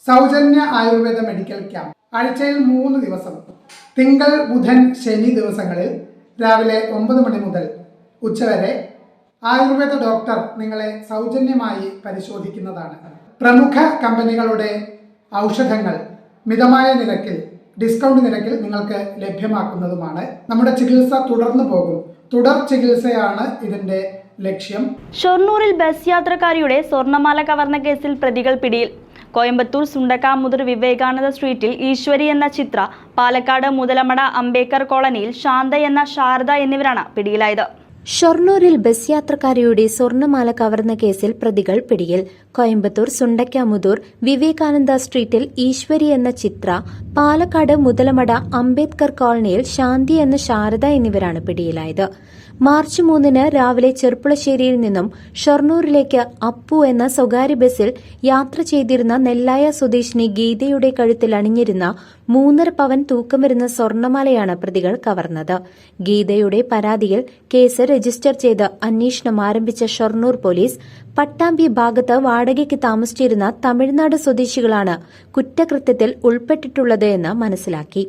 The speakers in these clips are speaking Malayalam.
സൗജന്യ ആയുർവേദ മെഡിക്കൽ ക്യാമ്പ് ആഴ്ചയിൽ 3 ദിവസം തിങ്കൾ, ബുധൻ, ശനി ദിവസങ്ങളിൽ രാവിലെ 9 മണി മുതൽ ഉച്ചവരെ ആയുർവേദ ഡോക്ടർ നിങ്ങളെ സൗജന്യമായി പരിശോധിക്കുന്നതാണ്. പ്രമുഖ കമ്പനികളുടെ ഔഷധങ്ങൾ മിതമായ നിരക്കിൽ, ഡിസ്കൗണ്ട് നിരക്കിൽ നിങ്ങൾക്ക് ലഭ്യമാക്കുന്നതുമാണ്. നമ്മുടെ ചികിത്സ തുടർന്നു പോകും. തുടർ ചികിത്സയാണ് ഇതിന്റെ ലക്ഷ്യം. ഷൊർണൂരിൽ ബസ് യാത്രക്കാരിയുടെ സ്വർണ്ണമാല കവർന്ന കേസിൽ പ്രതികൾ പിടിയിൽ. കോയമ്പത്തൂർ സുണ്ടക്കാമുതൂർ വിവേകാനന്ദ സ്ട്രീറ്റിൽ ഈശ്വരി എന്ന ചിത്ര, പാലക്കാട് മുതലമട അംബേദ്കർ കോളനിയിൽ ശാന്ത എന്ന ശാരദ എന്നിവരാണ് പിടിയിലായത്. ഷൊർണൂരിൽ ബസ് യാത്രക്കാരിയുടെ സ്വർണ്ണമാല കവർന്ന കേസിൽ പ്രതികൾ പിടിയിൽ. കോയമ്പത്തൂർ സുണ്ടക്കാമുതൂർ വിവേകാനന്ദ സ്ട്രീറ്റിൽ ഈശ്വരി എന്ന ചിത്ര, പാലക്കാട് മുതലമട അംബേദ്കർ കോളനിയിൽ ശാന്തി എന്ന ശാരദ എന്നിവരാണ് പിടിയിലായത്. മാർച്ച് 3 രാവിലെ ചെർപ്പുളശ്ശേരിയിൽ നിന്നും ഷൊർണൂരിലേക്ക് അപ്പു എന്ന സ്വകാര്യ ബസിൽ യാത്ര ചെയ്തിരുന്ന നെല്ലായ സ്വദേശിനി ഗീതയുടെ കഴുത്തിൽ അണിഞ്ഞിരുന്ന 3.5 പവൻ തൂക്കം വരുന്ന സ്വർണ്ണമാലയാണ് പ്രതികൾ കവർന്നത്. ഗീതയുടെ പരാതിയിൽ കേസ് രജിസ്റ്റർ ചെയ്ത് അന്വേഷണം ആരംഭിച്ച ഷൊർണൂർ പോലീസ്, പട്ടാമ്പി ഭാഗത്ത് വാടകയ്ക്ക് താമസിച്ചിരുന്ന തമിഴ്നാട് സ്വദേശികളാണ് കുറ്റകൃത്യത്തിൽ ഉൾപ്പെട്ടിട്ടുള്ളത് എന്ന് മനസ്സിലാക്കി.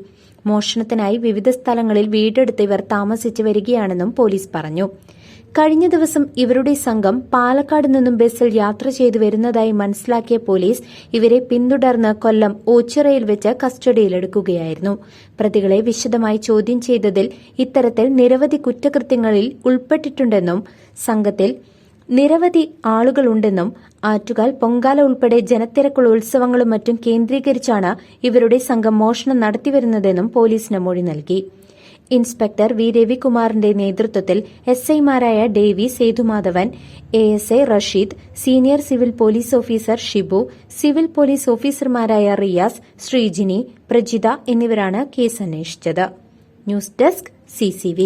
മോഷണത്തിനായി വിവിധ സ്ഥലങ്ങളിൽ വീടെടുത്ത് ഇവർ താമസിച്ചു വരികയാണെന്നും പോലീസ് പറഞ്ഞു. കഴിഞ്ഞ ദിവസം ഇവരുടെ സംഘം പാലക്കാട് നിന്നും ബസ്സിൽ യാത്ര ചെയ്തു വരുന്നതായി മനസ്സിലാക്കിയ പോലീസ് ഇവരെ പിന്തുടർന്ന് കൊല്ലം ഓച്ചിറയിൽ വെച്ച് കസ്റ്റഡിയിലെടുക്കുകയായിരുന്നു. പ്രതികളെ വിശദമായി ചോദ്യം ചെയ്തതിൽ ഇത്തരത്തിൽ നിരവധി കുറ്റകൃത്യങ്ങളിൽ ഉൾപ്പെട്ടിട്ടുണ്ടെന്നും സംഘത്തിൽ നിരവധി ആളുകളുണ്ടെന്നും ആറ്റുകാൽ, പൊങ്കാല ഉൾപ്പെടെ ജനത്തിരക്കുള്ള ഉത്സവങ്ങളും മറ്റും കേന്ദ്രീകരിച്ചാണ് ഇവരുടെ സംഘം മോഷണം നടത്തിവരുന്നതെന്നും പോലീസിന് മൊഴി നൽകി. ഇൻസ്പെക്ടർ വി രവികുമാറിന്റെ നേതൃത്വത്തിൽ എസ്ഐമാരായ Davy, Sethumadhavan, ASI Rasheed, senior civil police officer Shibu, civil police ഓഫീസർമാരായ റിയാസ്, ശ്രീജിനി, പ്രജിത എന്നിവരാണ് കേസ് അന്വേഷിച്ചത്. News desk CCV.